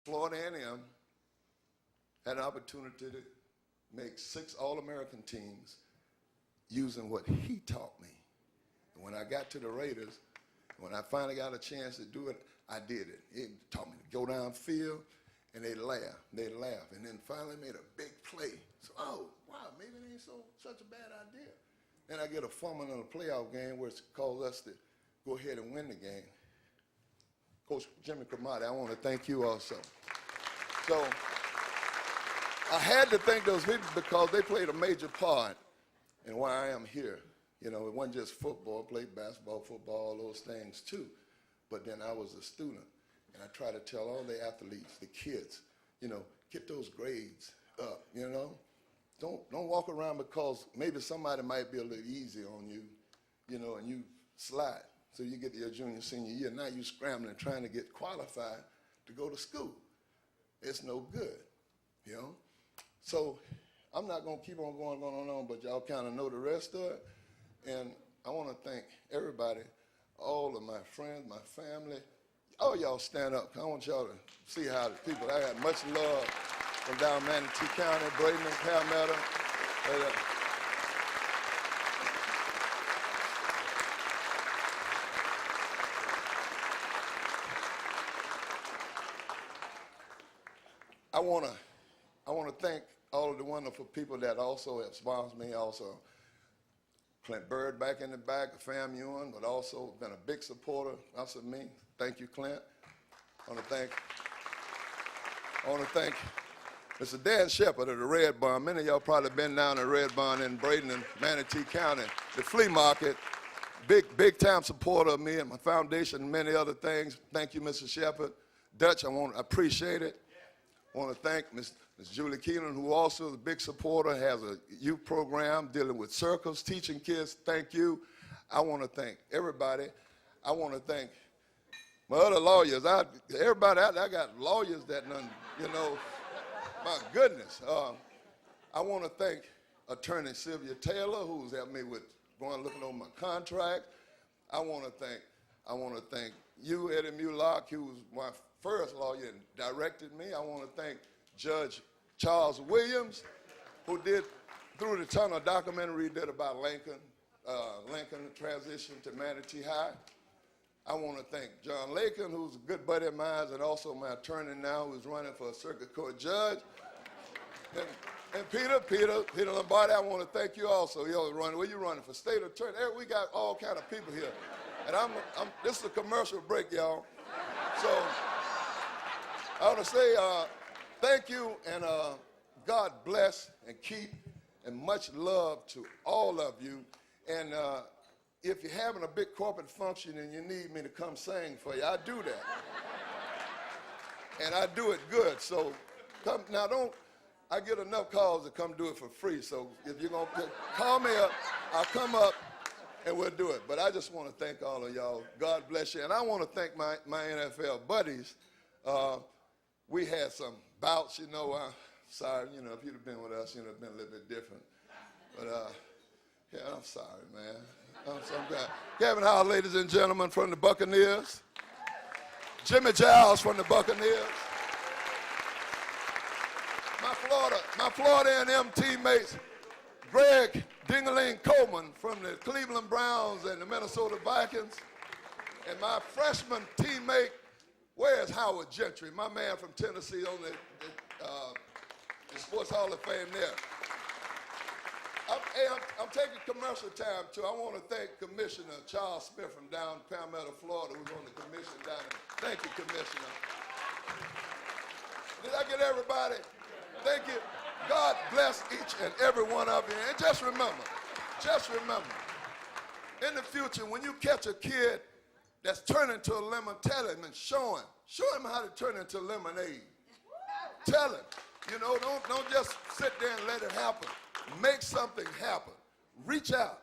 Florida A&M had an opportunity to make 6 All-American teams using what he taught me. And when I got to the Raiders, when I finally got a chance to do it, I did it. He taught me to go downfield, and they'd laugh. And then finally made a big play. So, oh, wow, maybe it ain't such a bad idea. Then I get a fumble in a playoff game where it caused us to go ahead and win the game. Coach Jimmy Cromartie, I want to thank you also. So I had to thank those people because they played a major part in why I am here. You know, it wasn't just football, I played basketball, football, all those things too. But then I was a student, and I try to tell all the athletes, the kids, you know, get those grades up, you know. Don't walk around because maybe somebody might be a little easy on you, you know, and you slide. So you get to your junior, senior year, now you're scrambling trying to get qualified to go to school. It's no good, you know. So I'm not going to keep on going, but y'all kind of know the rest of it. And I want to thank everybody, all of my friends, my family. All y'all stand up. I want y'all to see how the people, I got much love from down Manatee County, Braden and Palmetto. I want to thank all of the wonderful people that also have sponsored me. Also, Clint Bird back in the back, Fam Ewan, but also been a big supporter of me. Thank you, Clint. I want to thank Mr. Dan Shepard of the Red Barn. Many of y'all probably been down to Red Barn in Braden and Manatee County, the flea market. Big time supporter of me and my foundation and many other things. Thank you, Mr. Shepard. Dutch, I appreciate it. I want to thank Ms. Julie Keenan, who also is a big supporter, has a youth program dealing with circles, teaching kids. Thank you. I want to thank everybody. I want to thank my other lawyers. I got lawyers that, you know, my goodness. I want to thank Attorney Sylvia Taylor, who's helped me with going looking over my contract. I want to thank you, Eddie Mulock, who was my first lawyer and directed me. I want to thank Judge Charles Williams, who did, through the Tunnel documentary he did about Lincoln transition to Manatee High. I want to thank John Lakin, who's a good buddy of mine and also my attorney now, who's running for a circuit court judge. And Peter Lombardi, I want to thank you also. You're running, where you running for state attorney? We got all kind of people here. And this is a commercial break, y'all. So I want to say thank you and God bless and keep and much love to all of you. And if you're having a big corporate function and you need me to come sing for you, I do that. And I do it good. So come now, I get enough calls to come do it for free. So if you're going to call me up, I'll come up and we'll do it. But I just want to thank all of y'all. God bless you. And I want to thank my NFL buddies. We had some bouts, you know. Sorry, you know, if you'd have been with us, you know, it'd been a little bit different. But yeah, I'm sorry, man. I'm glad. Kevin Howell, ladies and gentlemen, from the Buccaneers. Jimmy Giles from the Buccaneers. My Florida A&M teammates, Greg Dingaling Coleman from the Cleveland Browns and the Minnesota Vikings. And my freshman teammate, where's Howard Gentry, my man from Tennessee on the Sports Hall of Fame there. I'm taking commercial time, too. I want to thank Commissioner Charles Smith from down Palmetto, Florida, who's on the commission down there. Thank you, Commissioner. Did I get everybody? Thank you. God bless each and every one of you. And just remember, in the future, when you catch a kid that's turning into a lemon, tell him and show him how to turn into lemonade. Tell him. You know, don't just sit there and let it happen. Make something happen. Reach out,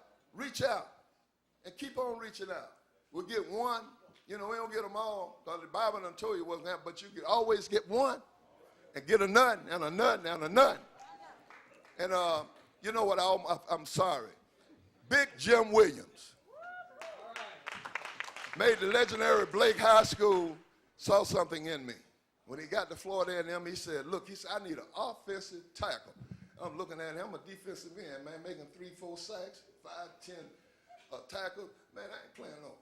and keep on reaching out. We'll get one. You know, we don't get them all, because the Bible done told you it wasn't that, but you can always get one and get a nut and a nut and a nut. And you know what, I'm sorry. Big Jim Williams made the legendary Blake High School, saw something in me. When he got to Florida A&M, he said, look, he said, I need an offensive tackle. I'm looking at him, I'm a defensive end, man, making 3, 4 sacks, 5, 10 tackles. Man, I ain't playing no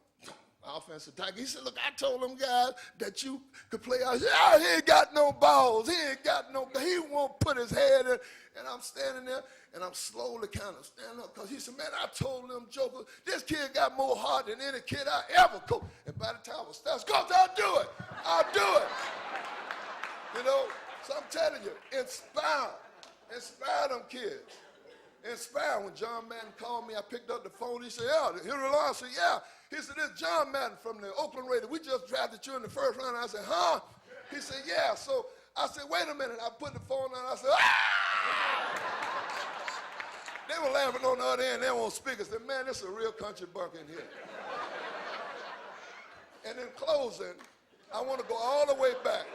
offensive tackle. He said, look, I told them guys that you could play out. Yeah, he ain't got no balls. He won't put his head in. And I'm standing there, and I'm slowly kind of standing up because he said, man, I told them jokers, this kid got more heart than any kid I ever coached. And by the time I was starting, Coach, I'll do it. I'll do it. You know, so I'm telling you, inspire them kids. Inspire. When John Madden called me, I picked up the phone. He said, yeah, Henry Law. I said, yeah. He said, this is John Madden from the Oakland Raiders. We just drafted you in the first round. I said, huh? He said, yeah. So I said, wait a minute. I put the phone on. I said, ah! They were laughing on the other end. They won't speak. I said, man, this is a real country buck in here. And in closing, I want to go all the way back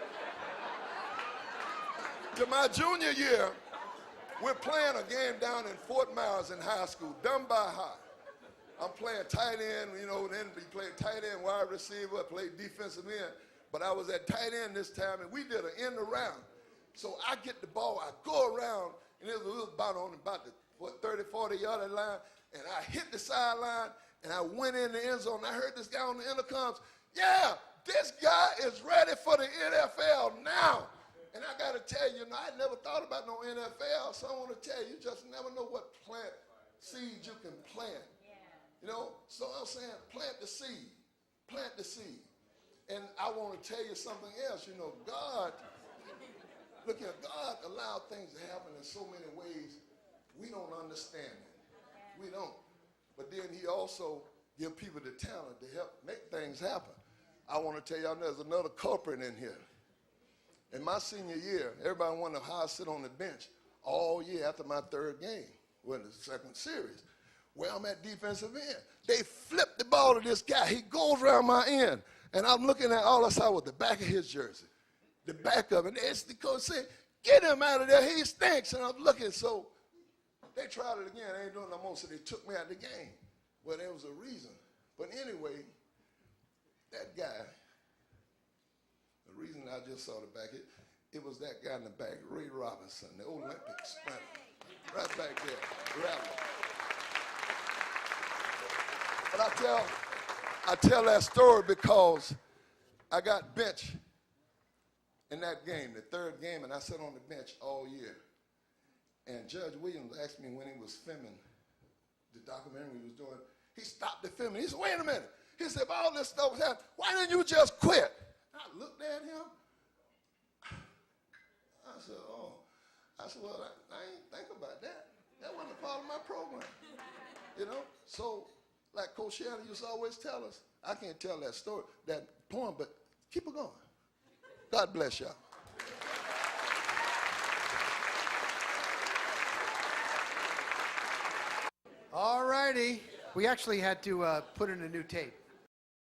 to my junior year. We're playing a game down in Fort Myers in high school, Dunbar High. I'm playing tight end, you know, then we played tight end, wide receiver, I played defensive end, but I was at tight end this time, and we did an end around. So I get the ball, I go around, and it was about the 30, 40-yard line, and I hit the sideline, and I went in the end zone. I heard this guy on the intercoms, yeah, this guy is ready for the NFL now. And I got to tell you, I never thought about no NFL, so I want to tell you, you just never know what plant seeds you can plant. Yeah. You know, so I'm saying plant the seed. Plant the seed. And I want to tell you something else. You know, God, look here, God allowed things to happen in so many ways we don't understand it. We don't. But then he also give people the talent to help make things happen. I want to tell y'all there's another culprit in here. In my senior year, everybody wondered how I sit on the bench all year after my third game, well, the second series. Well, I'm at defensive end. They flipped the ball to this guy. He goes around my end, and I'm looking at all I saw was the back of his jersey, the back of it. And the coach said, get him out of there. He stinks. And I'm looking, so they tried it again. They ain't doing no more, so they took me out of the game. Well, there was a reason. But anyway, that guy, the reason I just saw the back, it was that guy in the back, Ray Robinson, the Olympic sprinter, right back there, Rattler. But I tell that story because I got benched in that game, the third game, and I sat on the bench all year. And Judge Williams asked me when he was filming the documentary he was doing, he stopped the filming. He said, wait a minute. He said, if all this stuff was happening, why didn't you just quit? I looked at him. I said, oh. I said, well, I ain't think about that. That wasn't a part of my program. You know? So, like Coach Shannon used to always tell us, I can't tell that story, that poem, but keep it going. God bless y'all. All righty. We actually had to put in a new tape.